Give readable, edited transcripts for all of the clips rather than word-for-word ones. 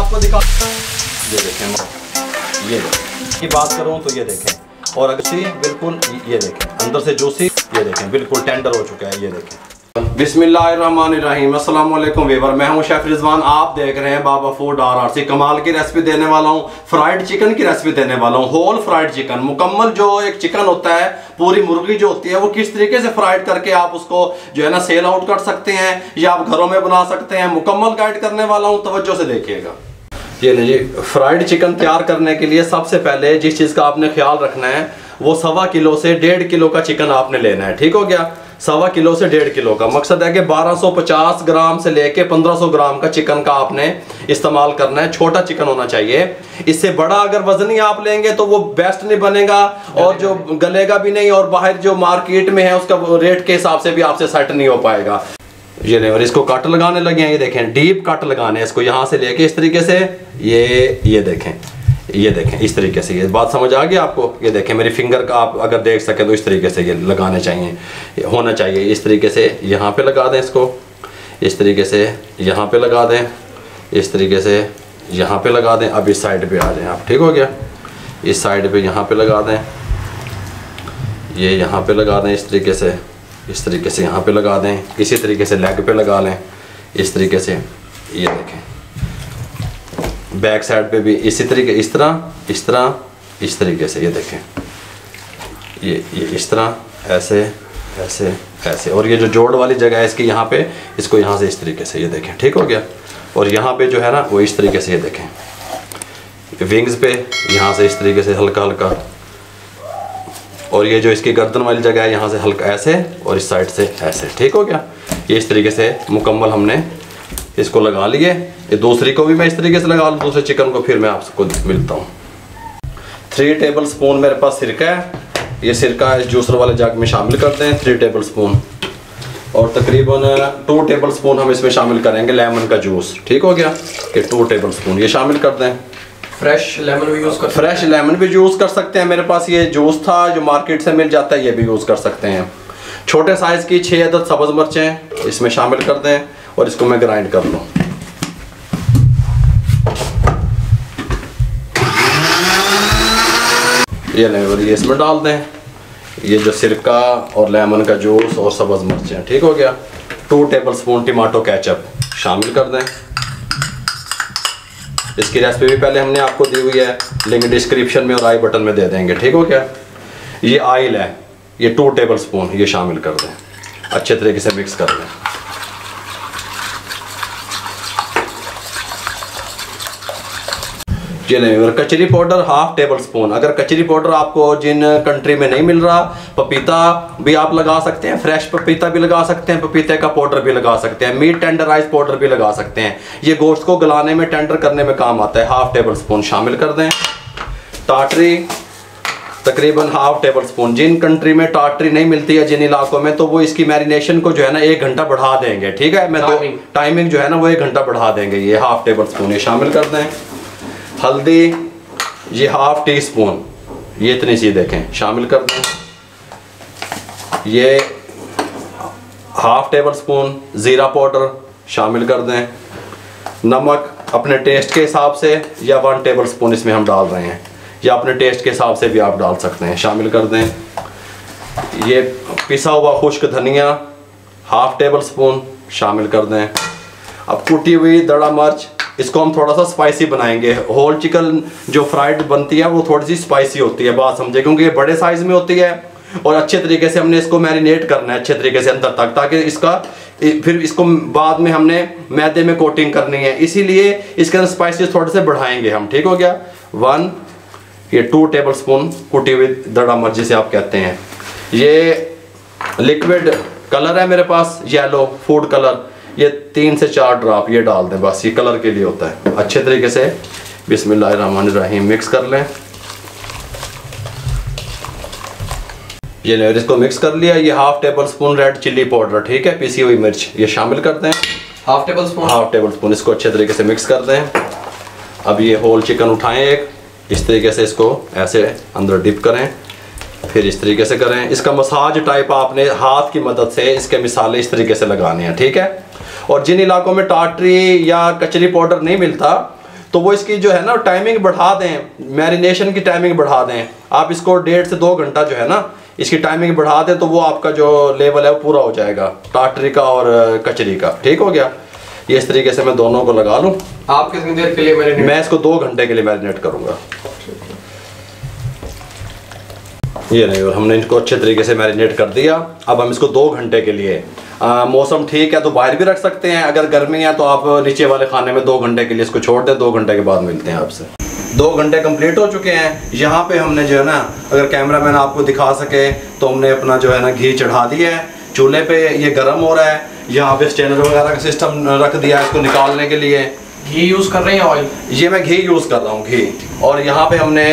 आपको दिखा, ये देखें, ये देखें, की बात करूँ तो ये देखें, और अगर बिल्कुल ये देखें अंदर से जूसी, ये देखें बिल्कुल टेंडर हो चुका है, ये देखें। बिस्मिल्लाहिर्रहमानिर्रहीम, अस्सलाम वालेकुम वीवर, मैं हूं शेफ रिजवान। आप देख रहे हैं बाबा फूड RRC। कमाल की रेसिपी देने वाला हूं, फ्राइड चिकन की रेसिपी देने वाला हूं। होल फ्राइड चिकन, मुकम्मल जो एक चिकन होता है, पूरी मुर्गी जो होती है, वो किस तरीके से फ्राइड करके आप उसको जो है ना सेल आउट कर सकते हैं या आप घरों में बना सकते हैं, मुकम्मल गाइड करने वाला हूँ, तवज्जो से देखिएगा। ये लीजिए, फ्राइड चिकन तैयार करने के लिए सबसे पहले जिस चीज़ का आपने ख्याल रखना है वो 1.25 किलो से 1.5 किलो का चिकन आपने लेना है। ठीक हो गया, 1.25 किलो से 1.5 किलो का मकसद है कि 1250 ग्राम से लेके 1500 ग्राम का चिकन का आपने इस्तेमाल करना है। छोटा चिकन होना चाहिए, इससे बड़ा अगर वजनी आप लेंगे तो वो बेस्ट नहीं बनेगा और जो गलेगा भी नहीं, और बाहर जो मार्केट में है उसका रेट के हिसाब से भी आपसे सेट नहीं हो पाएगा। ये नहीं, और इसको कट लगाने लगे हैं, ये देखें डीप कट लगाने हैं इसको, यहाँ से लेके इस तरीके से, ये देखें, ये देखें इस तरीके से। ये बात समझ आ गई आपको? ये देखें मेरी फिंगर का आप अगर देख सकें तो इस तरीके से ये लगाने चाहिए, होना चाहिए इस तरीके से। यहाँ पे लगा दें इसको, इस तरीके से यहाँ पे लगा दें, इस तरीके से यहाँ पे लगा दें। अब इस साइड पे आ जाएं आप, ठीक हो गया। इस साइड पे यहाँ पे लगा दें, ये यहाँ पे लगा दें इस तरीके से, इस तरीके से यहाँ पे लगा दें, इसी तरीके से लेग पे लगा लें इस तरीके से। ये देखें बैक साइड पे भी इसी तरीके, इस तरह इस तरीके से। ये देखें ये इस तरह, ऐसे ऐसे ऐसे, और ये जो जोड़ वाली जगह है इसकी यहाँ पे, इसको यहाँ से इस तरीके से, ये देखें ठीक हो गया। और यहाँ पे जो है ना वो इस तरीके से, ये देखें विंग्स पे यहाँ से इस तरीके से हल्का हल्का, और ये जो इसकी गर्दन वाली जगह है यहाँ से हल्का ऐसे, और इस साइड से ऐसे, ठीक हो गया। ये इस तरीके से मुकम्मल हमने इसको लगा लिए। ये दूसरी को भी मैं इस तरीके से लगा लूँ, दूसरे चिकन को, फिर मैं आपको मिलता हूँ। 3 टेबल स्पून मेरे पास सिरका है, ये सिरका इस जूसर वाले जग में शामिल करते हैं 3 टेबल स्पून, और तकरीबन 2 टेबल स्पून हम इसमें शामिल करेंगे लेमन का जूस, ठीक हो गया कि 2 टेबल स्पून ये शामिल कर दें। फ्रेश लेमन भी यूज़ कर, फ्रेश लेमन भी यूज़ कर सकते हैं, मेरे पास ये जूस था जो मार्केट से मिल जाता है, ये भी यूज़ कर सकते हैं। छोटे साइज़ की 6 अदद सब्ज़ मिर्चें इसमें शामिल कर दें, और इसको मैं ग्राइंड कर लूँ। ये लें, और ये इसमें डाल दें, ये जो सिरका और लेमन का जूस और सब्ज़ मिर्चें, ठीक हो गया। 2 टेबल स्पून टमाटो केचप शामिल कर दें। इसकी रेसिपी भी पहले हमने आपको दी हुई है, लिंक डिस्क्रिप्शन में और आई बटन में दे देंगे, ठीक हो गया। ये ऑयल है, ये 2 टेबल स्पून ये शामिल कर दें, अच्छे तरीके से मिक्स कर दें। ये नहीं, और कचरी पाउडर 1/2 टेबल स्पून। अगर कचरी पाउडर आपको जिन कंट्री में नहीं मिल रहा, पपीता भी आप लगा सकते हैं, फ्रेश पपीता भी लगा सकते हैं, पपीते का पाउडर भी लगा सकते हैं, मीट टेंडराइज पाउडर भी लगा सकते हैं। ये गोश्त को गलाने में, टेंडर करने में काम आता है। 1/2 टेबल स्पून शामिल कर दें। टाटरी तकरीबन 1/2 टेबल स्पून। जिन कंट्री में टाटरी नहीं मिलती है, जिन इलाकों में, तो वो इसकी मैरिनेशन को जो है ना 1 घंटा बढ़ा देंगे, ठीक है। मैं टाइमिंग जो है ना वो 1 घंटा बढ़ा देंगे। ये 1/2 टेबल स्पून ये शामिल कर दें। हल्दी ये 1/2 टी स्पून, ये इतनी सी देखें शामिल कर दें। ये 1/2 टेबल स्पून ज़ीरा पाउडर शामिल कर दें। नमक अपने टेस्ट के हिसाब से, या 1 टेबल स्पून इसमें हम डाल रहे हैं, या अपने टेस्ट के हिसाब से भी आप डाल सकते हैं, शामिल कर दें। ये पिसा हुआ खुश्क धनिया 1/2 टेबल स्पून शामिल कर दें। अब कुटी हुई दड़ा मिर्च, इसको हम थोड़ा सा स्पाइसी बनाएंगे। होल चिकन जो फ्राइड बनती है वो थोड़ी सी स्पाइसी होती है, बात समझे, क्योंकि ये बड़े साइज में होती है, और अच्छे तरीके से हमने इसको मैरिनेट करना है अच्छे तरीके से अंदर तक, ताकि इसका फिर इसको बाद में हमने मैदे में कोटिंग करनी है, इसीलिए इसके अंदर स्पाइसेस थोड़े से बढ़ाएंगे हम, ठीक हो गया। 2 टेबल स्पून कुटी हुई दड़ा मिर्च जिसे आप कहते हैं। ये लिक्विड कलर है मेरे पास, येलो फूड कलर, ये 3 से 4 ड्रॉप ये डाल दें, बस ये कलर के लिए होता है। अच्छे तरीके से बिस्मिल्लाहिर्रहमानिर्रहीम मिक्स कर लें। ये ले, इसको मिक्स कर लिया। ये 1/2 table spoon red chilli powder, ठीक है, पिसी हुई मिर्च, ये शामिल कर दें। 1/2 टेबल स्पून इसको अच्छे तरीके से मिक्स कर दें। अब ये होल चिकन उठाएं, एक इस तरीके से इसको ऐसे अंदर डिप करें, फिर इस तरीके से करें। इसका मसाज टाइप आपने हाथ की मदद से इसके मिसाले इस तरीके से लगाने हैं, ठीक है। और जिन इलाकों में टाटरी या कचरी पाउडर नहीं मिलता, तो वो इसकी जो है ना टाइमिंग बढ़ा दें, मैरिनेशन की टाइमिंग बढ़ा दें। आप इसको 1.5 से 2 घंटा जो है ना इसकी टाइमिंग बढ़ा दें, तो वो आपका जो लेवल है वो पूरा हो जाएगा टाटरी का और कचरी का। ठीक हो गया। ये इस तरीके से मैं दोनों को लगा लूँ। आप कितनी देर के लिए मैरिनेट? मैं इसको 2 घंटे के लिए मैरिनेट करूँगा। ये नहीं, और हमने इनको अच्छे तरीके से मैरिनेट कर दिया। अब हम इसको 2 घंटे के लिए, मौसम ठीक है तो बाहर भी रख सकते हैं, अगर गर्मी है तो आप नीचे वाले खाने में 2 घंटे के लिए इसको छोड़ दें। 2 घंटे के बाद मिलते हैं आपसे। 2 घंटे कंप्लीट हो चुके हैं। यहाँ पे हमने जो है ना, अगर कैमरामैन आपको दिखा सके तो हमने अपना जो है ना घी चढ़ा दिया है चूल्हे पे, ये गर्म हो रहा है। यहाँ पे स्टेनर वगैरह का सिस्टम रख दिया है इसको निकालने के लिए। घी यूज़ कर रहे हैं ऑयल? ये मैं घी यूज़ कर रहा हूँ, घी। और यहाँ पे हमने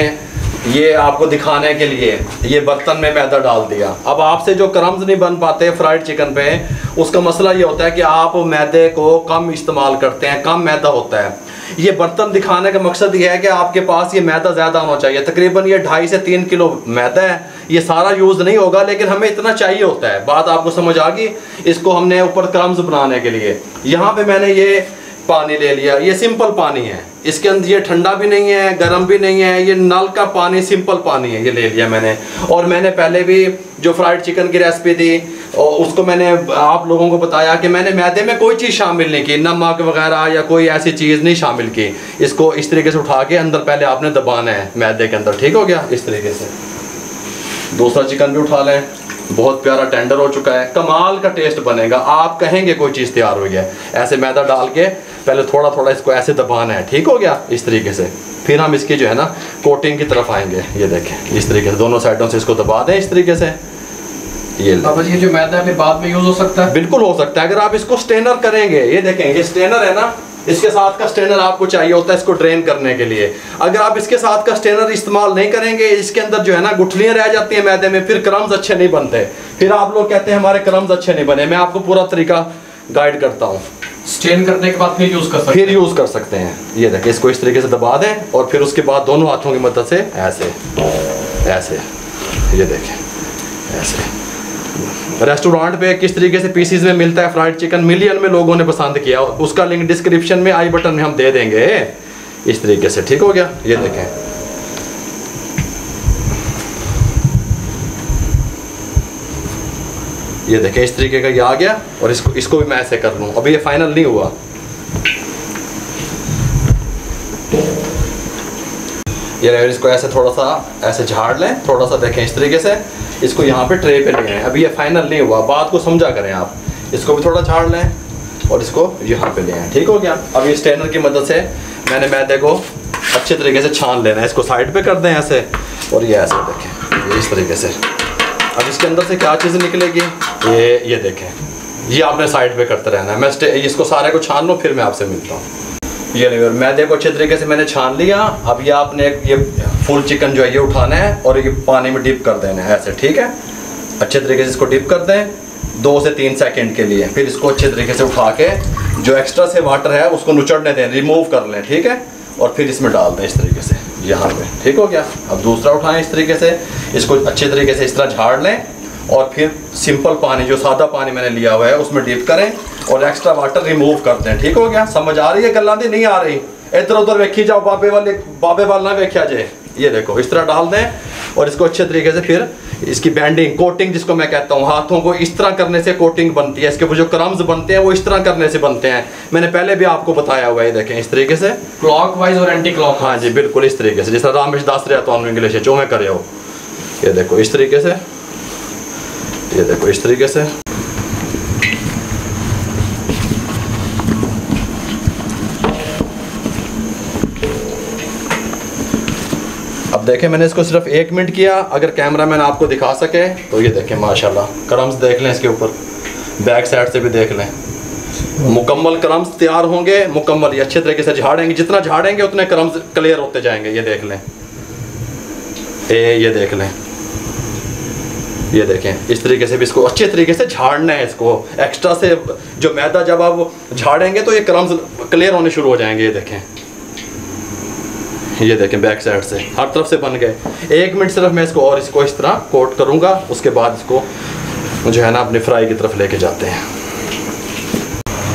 ये आपको दिखाने के लिए ये बर्तन में मैदा डाल दिया। अब आपसे जो क्रम्स नहीं बन पाते फ्राइड चिकन पे, उसका मसला ये होता है कि आप मैदे को कम इस्तेमाल करते हैं, कम मैदा होता है। ये बर्तन दिखाने का मकसद ये है कि आपके पास ये मैदा ज़्यादा होना चाहिए। तकरीबन ये 2.5 से 3 किलो मैदा है। ये सारा यूज़ नहीं होगा, लेकिन हमें इतना चाहिए होता है। बात आपको समझ आ गई? इसको हमने ऊपर क्रम्स बनाने के लिए यहाँ पे मैंने ये पानी ले लिया। ये सिंपल पानी है, इसके अंदर ये ठंडा भी नहीं है, गर्म भी नहीं है, ये नल का पानी, सिंपल पानी है, ये ले लिया मैंने। और मैंने पहले भी जो फ्राइड चिकन की रेसिपी दी और उसको मैंने आप लोगों को बताया कि मैंने मैदे में कोई चीज़ शामिल नहीं की, नमक वगैरह या कोई ऐसी चीज़ नहीं शामिल की। इसको इस तरीके से उठा के अंदर पहले आपने दबाना है मैदे के अंदर। ठीक हो गया। इस तरीके से दूसरा चिकन भी उठा लें। बहुत प्यारा टेंडर हो चुका है, कमाल का टेस्ट बनेगा। आप कहेंगे कोई चीज़ तैयार हो गया। ऐसे मैदा डाल के पहले थोड़ा थोड़ा इसको ऐसे दबाना है। ठीक हो गया। इस तरीके से फिर हम इसकी जो है ना कोटिंग की तरफ आएंगे। ये देखें, इस तरीके से दोनों साइडों से इसको दबा दें इस तरीके से। ये जो मैदा है बाद में यूज़ हो सकता है? बिल्कुल हो सकता है, अगर आप इसको स्टेनर करेंगे। ये देखें, ये स्टेनर है ना, इसके साथ का स्टेनर आपको चाहिए होता है इसको ड्रेन करने के लिए। अगर आप इसके साथ का स्टेनर इस्तेमाल नहीं करेंगे, इसके अंदर जो है ना गुठलियाँ रह जाती हैं मैदे में, फिर क्रम्स अच्छे नहीं बनते। फिर आप लोग कहते हैं हमारे क्रम्स अच्छे नहीं बने। मैं आपको पूरा तरीका गाइड करता हूँ। स्टेन करने के बाद फिर यूज़ कर सकते हैं? फिर यूज़ कर सकते हैं। ये देखिए, इसको इस तरीके से दबा दें और फिर उसके बाद दोनों हाथों की मदद से ऐसे ऐसे, ये देखें ऐसे। रेस्टोरेंट पे किस तरीके से पीसीज में मिलता है फ्राइड चिकन, मिलियन में लोगों ने पसंद किया। उसका लिंक डिस्क्रिप्शन में आई बटन में हम दे देंगे। इस तरीके से। ठीक हो गया। ये देखें, ये देखें इस तरीके का ये आ गया। और इसको भी मैं ऐसे कर लूँ। अभी ये फाइनल नहीं हुआ। ये इसको ऐसे थोड़ा सा ऐसे झाड़ लें, थोड़ा सा देखें इस तरीके से। इसको यहाँ पे ट्रे पे ले आए। अभी ये फाइनल नहीं हुआ, बात को समझा करें आप। इसको भी थोड़ा झाड़ लें और इसको यहाँ पे ले आए। ठीक हो गया। अब ये स्टेनर की मदद से मैंने मैदे को अच्छे तरीके से छान लेना है। इसको साइड पे कर दें ऐसे, और ये ऐसे देखें, ये इस तरीके से। अब इसके अंदर से क्या चीज़ निकलेगी, ये देखें। ये आपने साइड पे करते रहना है। मैं इसको सारे को छान लूँ, फिर मैं आपसे मिलता हूँ। ये नहीं, मैदे को अच्छे तरीके से मैंने छान लिया। अब ये आपने ये फुल चिकन जो है ये उठाना है और ये पानी में डिप कर देना है ऐसे। ठीक है। अच्छे तरीके से इसको डिप कर दें 2 से 3 सेकंड के लिए। फिर इसको अच्छे तरीके से उठा के जो एक्स्ट्रा से वाटर है उसको नुचड़ने दें, रिमूव कर लें। ठीक है। और फिर इसमें डाल दें इस तरीके से यहाँ पे। ठीक हो गया। अब दूसरा उठाएं इस तरीके से, इसको अच्छे तरीके से इस तरह झाड़ लें और फिर सिंपल पानी, जो सादा पानी मैंने लिया हुआ है, उसमें डिप करें और एक्स्ट्रा वाटर रिमूव कर दें। ठीक हो गया। समझ आ रही है गल्लां दी? नहीं आ रही? इधर उधर वेखी जाओ, बाबे वाल ना वेख्या जाए। ये देखो, इस तरह डाल दें और इसको अच्छे तरीके से फिर इसकी बैंडिंग, कोटिंग जिसको मैं कहता हूँ, हाथों को इस तरह करने से कोटिंग बनती है। इसके ऊपर जो क्रम्स बनते हैं वो इस तरह करने से बनते हैं। मैंने पहले भी आपको बताया हुआ है। देखें इस तरीके से, क्लॉकवाइज और एंटी क्लॉक। हाँ जी, बिल्कुल इस तरीके से, जिस तरह रामेश दास रहा तो इंग्लिश जो मैं करे हो। ये देखो इस तरीके से, ये देखो इस तरीके से। अब देखें, मैंने इसको सिर्फ 1 मिनट किया। अगर कैमरामैन आपको दिखा सके तो ये देखें, माशाल्लाह क्रम्स देख लें इसके ऊपर, बैक साइड से भी देख लें। मुकम्मल क्रम्स तैयार होंगे, मुकम्मल। ये अच्छे तरीके से झाड़ेंगे, जितना झाड़ेंगे उतने क्रम्स क्लियर होते जाएंगे। ये देख लें, ये देख लें, ये देखें। इस तरीके से भी इसको अच्छे तरीके से झाड़ना है। इसको एक्स्ट्रा से जो मैदा जब आप झाड़ेंगे तो ये क्रम्स क्लियर होने शुरू हो जाएंगे। ये देखें, ये देखें बैक साइड से हर तरफ से बन गए। 1 मिनट सिर्फ मैं इसको और इसको इस तरह कोट करूँगा। उसके बाद इसको जो है ना अपनी फ्राई की तरफ लेके जाते हैं।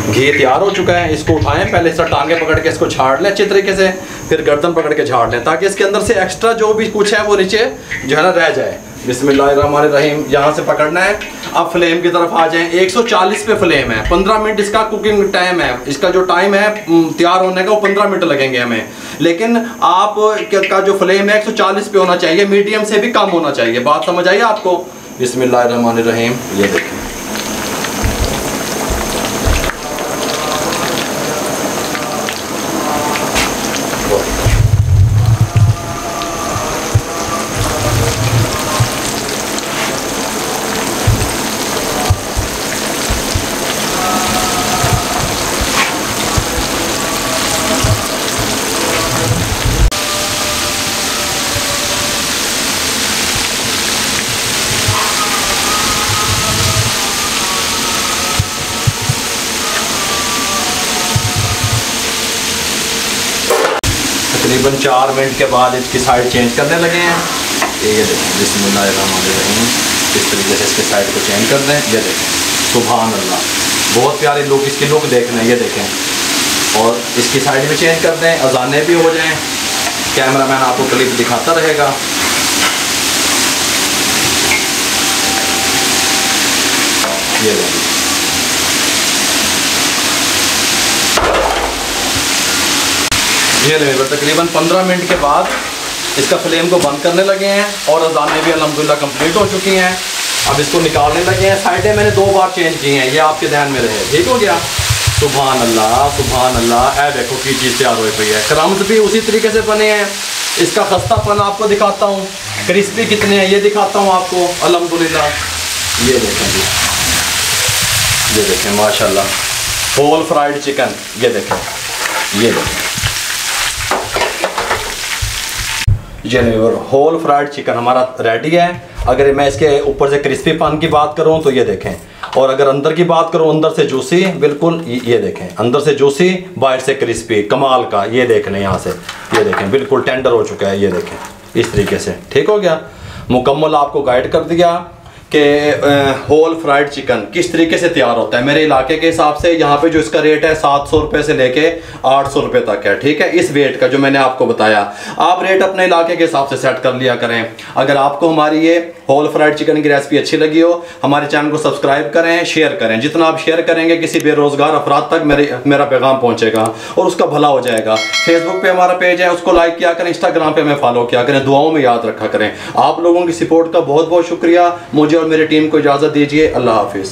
घी तैयार हो चुका है, इसको उठाएं, पहले इसका टांगे पकड़ के इसको झाड़ लें अच्छी तरीके से, फिर गर्दन पकड़ के झाड़ लें ताकि इसके अंदर से एक्स्ट्रा जो भी कुछ है वो नीचे जो है ना रह जाए। बिस्मिल्लाहिर्रहमानिर्रहीम, यहाँ से पकड़ना है। अब फ्लेम की तरफ आ जाएं। 140 पे फ्लेम है, 15 मिनट इसका कुकिंग टाइम है। इसका जो टाइम है तैयार होने का वो 15 मिनट लगेंगे हमें, लेकिन आप का जो फ्लेम है 140 पे होना चाहिए, मीडियम से भी कम होना चाहिए। बात समझ आई आपको? बिस्मिल्लाहिर्रहमानिर्रहीम, ये देखें। तकरीबन 4 मिनट के बाद इसकी साइड चेंज करने लगे हैं। ये देखें, बिस्मिल्लाहिर्रहमानिर्रहीम, इस तरीके से इसके साइड को चेंज कर दें। ये देखें, सुभान अल्लाह, बहुत प्यारे लुक, इसकी लुक देखना है। ये देखें, और इसकी साइड भी चेंज कर दें, अजाने भी हो जाएं। कैमरामैन आपको क्लिप दिखाता रहेगा। ये देखें, ये लेकर तकरीबन 15 मिनट के बाद इसका फ्लेम को बंद करने लगे हैं और अज़ानें भी अल्हम्दुलिल्लाह कंप्लीट हो चुकी हैं। अब इसको निकालने लगे हैं। साइडें मैंने 2 बार चेंज की हैं, ये आपके ध्यान में रहे। ठीक हो गया? सुभान अल्लाह, सुभान अल्लाह। ऐ देखो की चीज़ तैयार हुई पई है। क्रम्स भी उसी तरीके से बने हैं। इसका खस्तापन आपको दिखाता हूँ, क्रिस्पी कितने हैं ये दिखाता हूँ आपको अल्हम्दुलिल्लाह। ये देखें जी, ये देखें माशाल्लाह, होल फ्राइड चिकन। ये देखें, ये देखें, ये होल फ्राइड चिकन हमारा रेडी है। अगर मैं इसके ऊपर से क्रिस्पी पान की बात करूं तो ये देखें, और अगर अंदर की बात करूं, अंदर से जूसी बिल्कुल। ये देखें, अंदर से जूसी, बाहर से क्रिस्पी, कमाल का। ये देख लें यहाँ से, ये देखें बिल्कुल टेंडर हो चुका है। ये देखें इस तरीके से। ठीक हो गया? मुकम्मल आपको गाइड कर दिया कि होल फ्राइड चिकन किस तरीके से तैयार होता है। मेरे इलाके के हिसाब से यहाँ पे जो इसका रेट है 700 रुपये से लेके 800 रुपये तक है। ठीक है, इस वेट का जो मैंने आपको बताया। आप रेट अपने इलाके के हिसाब से सेट कर लिया करें। अगर आपको हमारी ये होल फ्राइड चिकन की रेसिपी अच्छी लगी हो, हमारे चैनल को सब्सक्राइब करें, शेयर करें। जितना आप शेयर करेंगे किसी बेरोजगार अफराद तक मेरा पैगाम पहुँचेगा और उसका भला हो जाएगा। फेसबुक पे हमारा पेज है, उसको लाइक किया करें, इंस्टाग्राम पे हमें फॉलो किया करें, दुआओं में याद रखा करें। आप लोगों की सपोर्ट का बहुत बहुत शुक्रिया। मुझे और मेरी टीम को इजाज़त दीजिए। अल्लाह हाफिज़।